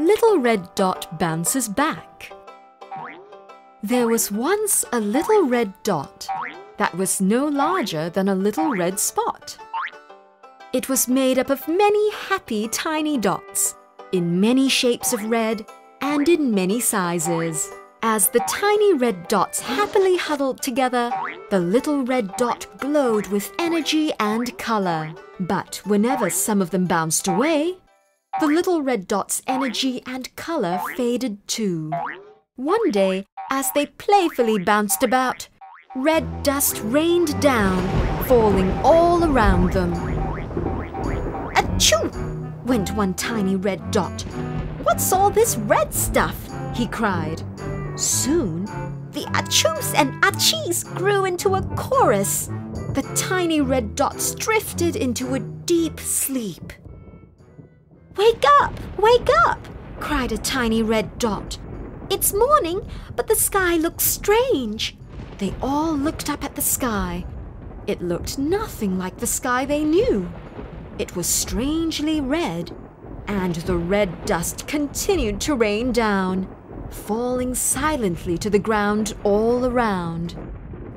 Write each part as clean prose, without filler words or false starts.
Little Red Dot bounces back. There was once a little red dot that was no larger than a little red spot. It was made up of many happy tiny dots in many shapes of red and in many sizes. As the tiny red dots happily huddled together, the little red dot glowed with energy and color. But whenever some of them bounced away, the little red dot's energy and color faded too. One day, as they playfully bounced about, red dust rained down, falling all around them. "Achoo!" went one tiny red dot. "What's all this red stuff?" he cried. Soon, the achoos and achees grew into a chorus. The tiny red dots drifted into a deep sleep. "Wake up! Wake up!" cried a tiny red dot. "It's morning, but the sky looks strange." They all looked up at the sky. It looked nothing like the sky they knew. It was strangely red, and the red dust continued to rain down, falling silently to the ground all around.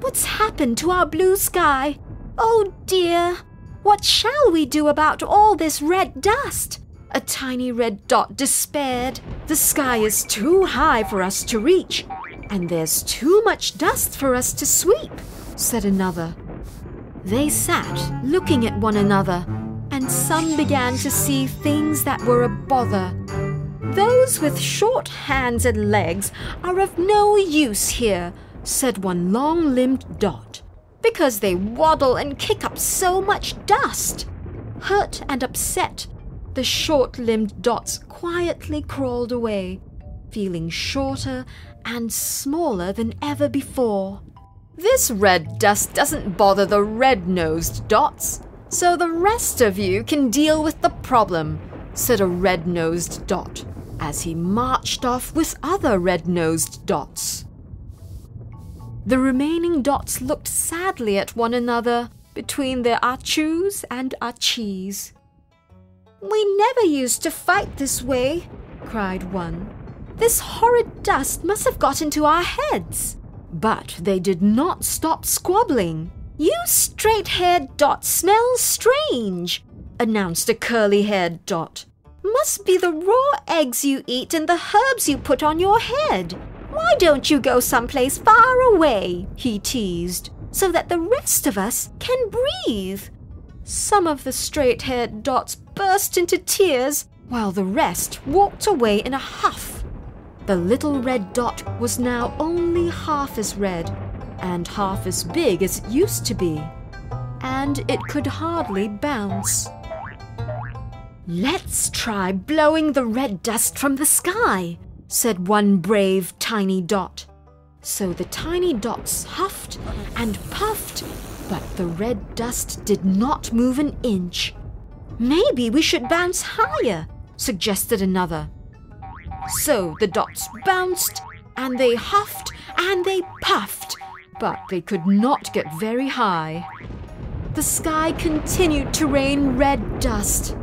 "What's happened to our blue sky? Oh dear! What shall we do about all this red dust?" A tiny red dot despaired. "The sky is too high for us to reach, and there's too much dust for us to sweep," said another. They sat looking at one another, and some began to see things that were a bother. "Those with short hands and legs are of no use here," said one long-limbed dot, "because they waddle and kick up so much dust." Hurt and upset, the short-limbed dots quietly crawled away, feeling shorter and smaller than ever before. "This red dust doesn't bother the red-nosed dots, so the rest of you can deal with the problem," said a red-nosed dot, as he marched off with other red-nosed dots. The remaining dots looked sadly at one another between their achoos and achees. "We never used to fight this way," cried one. "This horrid dust must have got into our heads." But they did not stop squabbling. "You straight-haired dots smell strange," announced a curly-haired dot. "Must be the raw eggs you eat and the herbs you put on your head. Why don't you go someplace far away," he teased, "so that the rest of us can breathe?" Some of the straight-haired dots burst into tears, while the rest walked away in a huff. The little red dot was now only half as red and half as big as it used to be, and it could hardly bounce. "Let's try blowing the red dust from the sky," said one brave tiny dot. So the tiny dots huffed and puffed, but the red dust did not move an inch. "Maybe we should bounce higher," suggested another. So the dots bounced, and they huffed, and they puffed, but they could not get very high. The sky continued to rain red dust.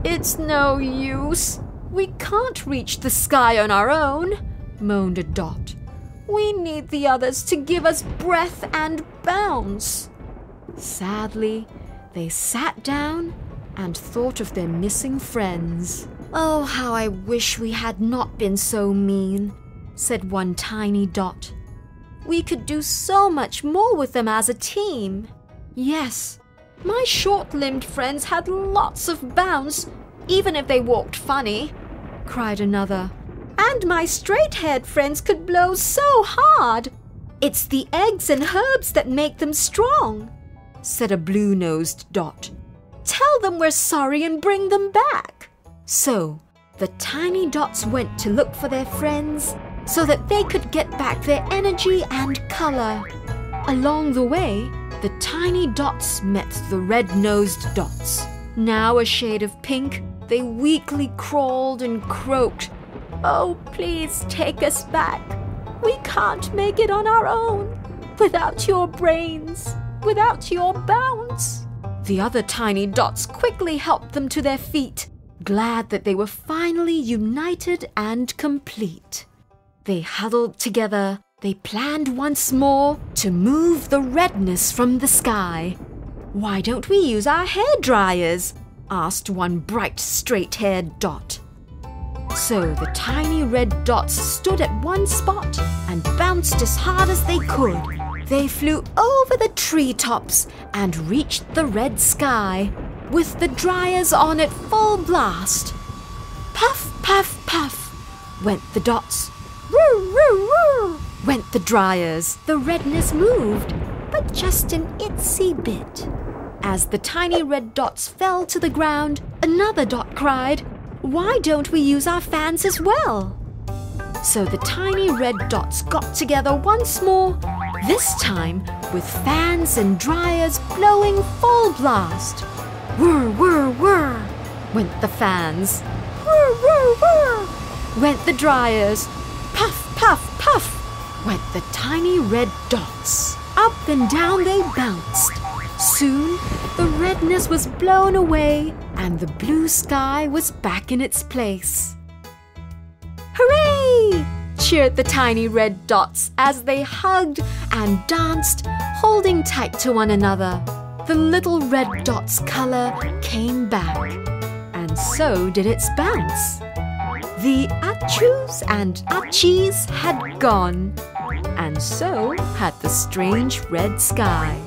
"It's no use. We can't reach the sky on our own," moaned a dot. "We need the others to give us breath and bounce." Sadly, they sat down and thought of their missing friends. "Oh, how I wish we had not been so mean," said one tiny dot. "We could do so much more with them as a team." "Yes, my short-limbed friends had lots of bounce, even if they walked funny," cried another. "And my straight-haired friends could blow so hard. It's the eggs and herbs that make them strong," said a blue-nosed dot. "Tell them we're sorry and bring them back." So the tiny dots went to look for their friends so that they could get back their energy and color. Along the way, the tiny dots met the red-nosed dots. Now a shade of pink, they weakly crawled and croaked, "Oh, please take us back. We can't make it on our own. Without your brains, without your bounce." The other tiny dots quickly helped them to their feet, glad that they were finally united and complete. They huddled together. They planned once more to move the redness from the sky. "Why don't we use our hair dryers?" asked one bright, straight-haired dot. So the tiny red dots stood at one spot and bounced as hard as they could. They flew over the treetops and reached the red sky, with the dryers on at full blast. Puff, puff, puff, went the dots. Whir, whir, whir, went the dryers. The redness moved, but just an itsy bit. As the tiny red dots fell to the ground, another dot cried, "Why don't we use our fans as well?" So the tiny red dots got together once more, this time with fans and dryers blowing full blast. Whir, whir, whir, went the fans. Whir, whir, whir, went the dryers. Puff, puff, puff, went the tiny red dots. Up and down they bounced. Soon, the redness was blown away and the blue sky was back in its place. "Hooray!" cheered the tiny red dots as they hugged and danced, holding tight to one another. The little red dot's color came back, and so did its bounce. The achus and achies had gone, and so had the strange red sky.